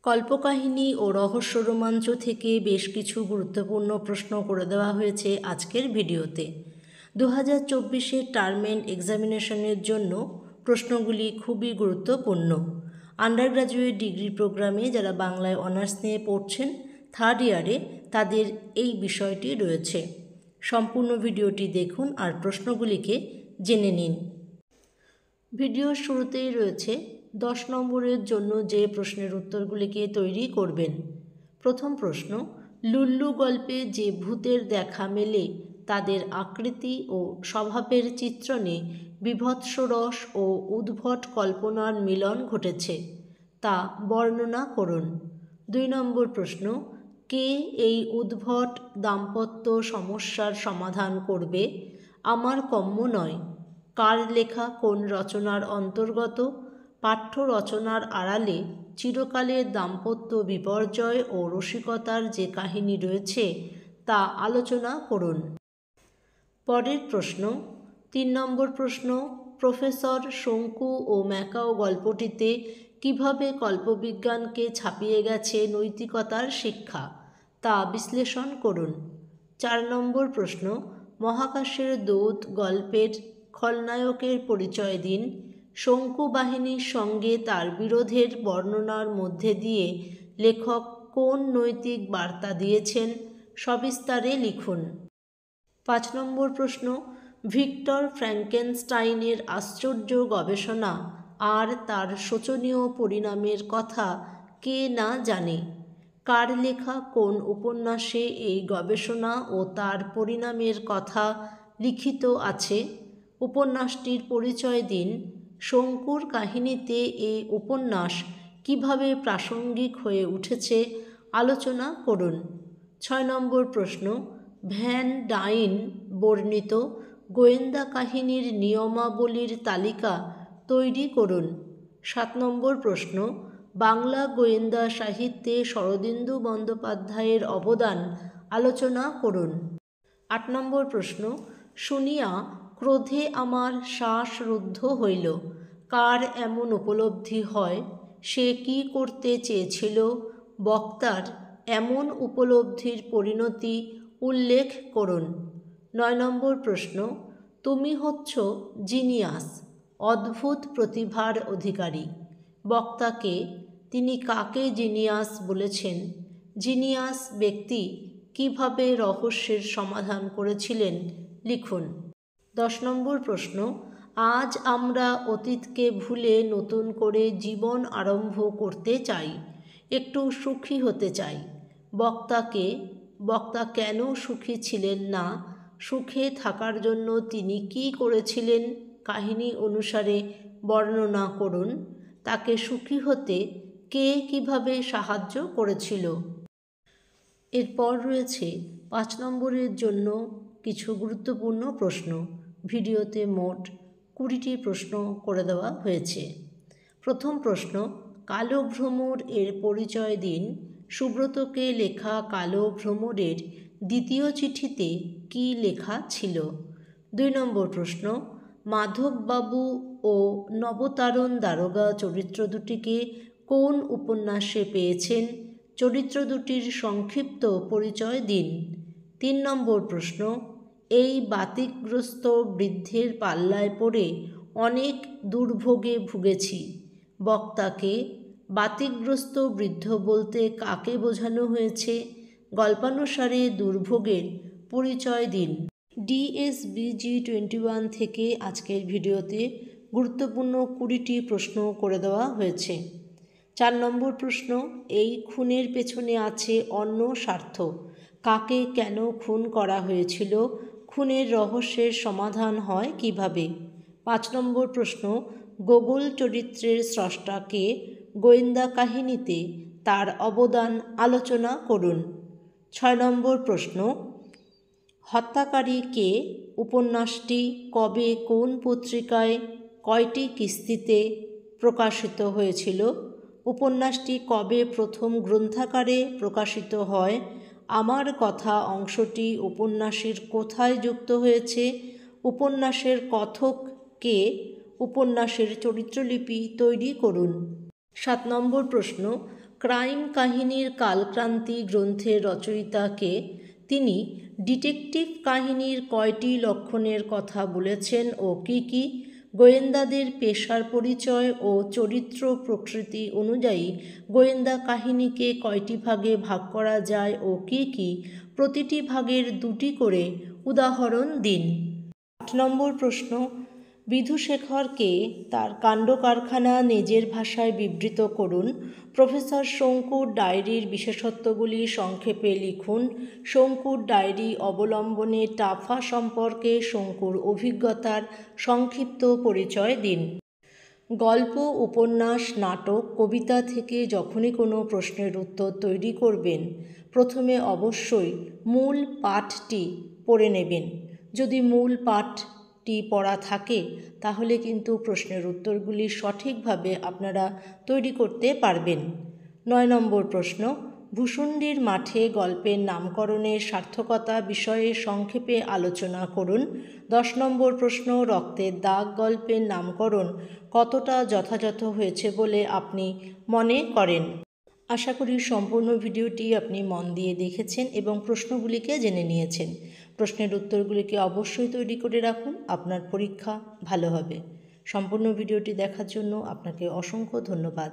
কল্পকাহিনী ও রহস্য রোমাঞ্চ থেকে বেশ কিছু গুরুত্বপূর্ণ প্রশ্ন করে দেওয়া হয়েছে আজকের ভিডিওতে। 2024 টার্ম এন্ড এক্সামিনেশনের জন্য প্রশ্নগুলি খুবই গুরুত্বপূর্ণ। আন্ডার গ্র্যাজুয়েট ডিগ্রি প্রোগ্রামে যারা বাংলায় অনার্স নিয়ে পড়ছেন থার্ড ইয়ারে, তাদের এই বিষয়টি রয়েছে। সম্পূর্ণ ভিডিওটি দেখুন আর প্রশ্নগুলিকে জেনে নিন। ভিডিওর শুরুতেই রয়েছে 10 নম্বরের জন্য যে প্রশ্নের উত্তরগুলিকে তৈরি করবেন। প্রথম প্রশ্ন, লুল্লু গল্পে যে ভূতের দেখা মেলে তাদের আকৃতি ও স্বভাবের চিত্রণে বীভৎস রস ও উদ্ভট কল্পনার মিলন ঘটেছে, তা বর্ণনা করুন। 2 নম্বর প্রশ্ন, কে এই উদ্ভট দাম্পত্য সমস্যার সমাধান করবে? আমার কম্য নয়। কার লেখা কোন রচনার অন্তর্গত? পাঠ্য রচনার আড়ালে চিরকালের দাম্পত্য বিপর্যয় ও রসিকতার যে কাহিনী রয়েছে তা আলোচনা করুন। পরের প্রশ্ন, 3 নম্বর প্রশ্ন, প্রফেসর শঙ্কু ও ম্যাকাও গল্পটিতে কিভাবে কল্পবিজ্ঞানকে ছাপিয়ে গেছে নৈতিকতার শিক্ষা, তা বিশ্লেষণ করুন। 4 নম্বর প্রশ্ন, মহাকাশের দূত গল্পের খলনায়কের পরিচয় দিন। শঙ্কু বাহিনীর সঙ্গে তার বিরোধের বর্ণনার মধ্যে দিয়ে লেখক কোন নৈতিক বার্তা দিয়েছেন, সবিস্তারে লিখুন। 5 নম্বর প্রশ্ন, ভিক্টর ফ্র্যাঙ্কেনস্টাইনের আশ্চর্য গবেষণা আর তার শোচনীয় পরিণামের কথা কে না জানে? কার লেখা কোন উপন্যাসে এই গবেষণা ও তার পরিণামের কথা লিখিত আছে? উপন্যাসটির পরিচয় দিন। শঙ্কুর কাহিনীতে এই উপন্যাস কিভাবে প্রাসঙ্গিক হয়ে উঠেছে আলোচনা করুন। 6 নম্বর প্রশ্ন, ভ্যান ডাইন বর্ণিত গোয়েন্দা কাহিনীর নিয়মাবলীর তালিকা তৈরি করুন। 7 নম্বর প্রশ্ন, বাংলা গোয়েন্দা সাহিত্যে শরদিন্দু বন্দ্যোপাধ্যায়ের অবদান আলোচনা করুন। 8 নম্বর প্রশ্ন, শুনিয়া ক্রোধে আমার শ্বাস রুদ্ধ হইল, কার এমন উপলব্ধি হয়? সে কি করতে চেয়েছিল? বক্তার এমন উপলব্ধির পরিণতি উল্লেখ করুন। 9 নম্বর প্রশ্ন, তুমি হচ্ছ জিনিয়াস, অদ্ভুত প্রতিভার অধিকারী। বক্তাকে, তিনি কাকে জিনিয়াস বলেছেন? জিনিয়াস ব্যক্তি কিভাবে রহস্যের সমাধান করেছিলেন লিখুন। 10 নম্বর প্রশ্ন, আজ আমরা অতীতকে ভুলে নতুন করে জীবন আরম্ভ করতে চাই, একটু সুখী হতে চাই। বক্তাকে, বক্তা কেন সুখী ছিলেন না? সুখে থাকার জন্য তিনি কি করেছিলেন কাহিনী অনুসারে বর্ণনা করুন। তাকে সুখী হতে কে কিভাবে সাহায্য করেছিল? এরপর রয়েছে 5 নম্বরের জন্য কিছু গুরুত্বপূর্ণ প্রশ্ন। ভিডিওতে মোট 20টি প্রশ্ন করে দেওয়া হয়েছে। প্রথম প্রশ্ন, কালো ভ্রমর এর পরিচয় দিন। সুব্রতকে লেখা কালো ভ্রমরের দ্বিতীয় চিঠিতে কি লেখা ছিল? 2 নম্বর প্রশ্ন, মাধববাবু ও নবতারণ দারোগা চরিত্র দুটিকে কোন উপন্যাসে পেয়েছেন? চরিত্র দুটির সংক্ষিপ্ত পরিচয় দিন। 3 নম্বর প্রশ্ন, এই বাতিকগ্রস্ত বৃদ্ধের পাল্লায় পড়ে অনেক দুর্ভোগে ভুগেছি। বক্তাকে, বাতিকগ্রস্ত বৃদ্ধ বলতে কাকে বোঝানো হয়েছে? গল্পানুসারে দুর্ভোগের পরিচয় দিন। DSBG 21 থেকে আজকের ভিডিওতে গুরুত্বপূর্ণ 20টি প্রশ্ন করে দেওয়া হয়েছে। 4 নম্বর প্রশ্ন, এই খুনের পেছনে আছে অন্য স্বার্থ, কাকে কেন খুন করা হয়েছিল? খুনের রহস্যের সমাধান হয় কিভাবে? 5 নম্বর প্রশ্ন, গোগোল চরিত্রের স্রষ্টাকে, গোয়েন্দা কাহিনীতে তার অবদান আলোচনা করুন। 6 নম্বর প্রশ্ন, হত্যাকারী কে? উপন্যাসটি কবে কোন পত্রিকায় কয়টি কিস্তিতে প্রকাশিত হয়েছিল? উপন্যাসটি কবে প্রথম গ্রন্থাকারে প্রকাশিত হয়? আমার কথা অংশটি উপন্যাসের কোথায় যুক্ত হয়েছে? উপন্যাসের কথক কে? উপন্যাসের চরিত্রলিপি তৈরি করুন। 7 নম্বর প্রশ্ন, ক্রাইম কাহিনীর কালক্রান্তি গ্রন্থের রচয়িতা কে? তিনি ডিটেকটিভ কাহিনীর কয়টি লক্ষণের কথা বলেছেন ও কি কি? গোয়েন্দাদের পেশার পরিচয় ও চরিত্র প্রকৃতি অনুযায়ী গোয়েন্দা কাহিনীকে কয়টি ভাগে ভাগ করা যায় ও কি কি? প্রতিটি ভাগের 2টি করে উদাহরণ দিন। 8 নম্বর প্রশ্ন, বিধুশেখরকে তার কাণ্ডকারখানা নিজের ভাষায় বিবৃত করুন। প্রফেসর শঙ্কুর ডায়েরির বিশেষত্বগুলি সংক্ষেপে লিখুন। শঙ্কুর ডায়েরি অবলম্বনে টাফা সম্পর্কে শঙ্কুর অভিজ্ঞতার সংক্ষিপ্ত পরিচয় দিন। গল্প, উপন্যাস, নাটক, কবিতা থেকে যখনই কোনো প্রশ্নের উত্তর তৈরি করবেন, প্রথমে অবশ্যই মূল পাঠটি পড়ে নেবেন। যদি মূল পাঠটি পড়া থাকে তাহলে কিন্তু প্রশ্নের উত্তরগুলি সঠিকভাবে আপনারা তৈরি করতে পারবেন। 9 নম্বর প্রশ্ন, ভূষুণ্ডির মাঠে গল্পের নামকরণের সার্থকতা বিষয়ে সংক্ষেপে আলোচনা করুন। 10 নম্বর প্রশ্ন, রক্তের দাগ গল্পের নামকরণ কতটা যথাযথ হয়েছে বলে আপনি মনে করেন? আশা করি সম্পূর্ণ ভিডিওটি আপনি মন দিয়ে দেখেছেন এবং প্রশ্নগুলিকে জেনে নিয়েছেন। প্রশ্নের উত্তরগুলিকে অবশ্যই তৈরি করে রাখুন, আপনার পরীক্ষা ভালো হবে। সম্পূর্ণ ভিডিওটি দেখার জন্য আপনাকে অসংখ্য ধন্যবাদ।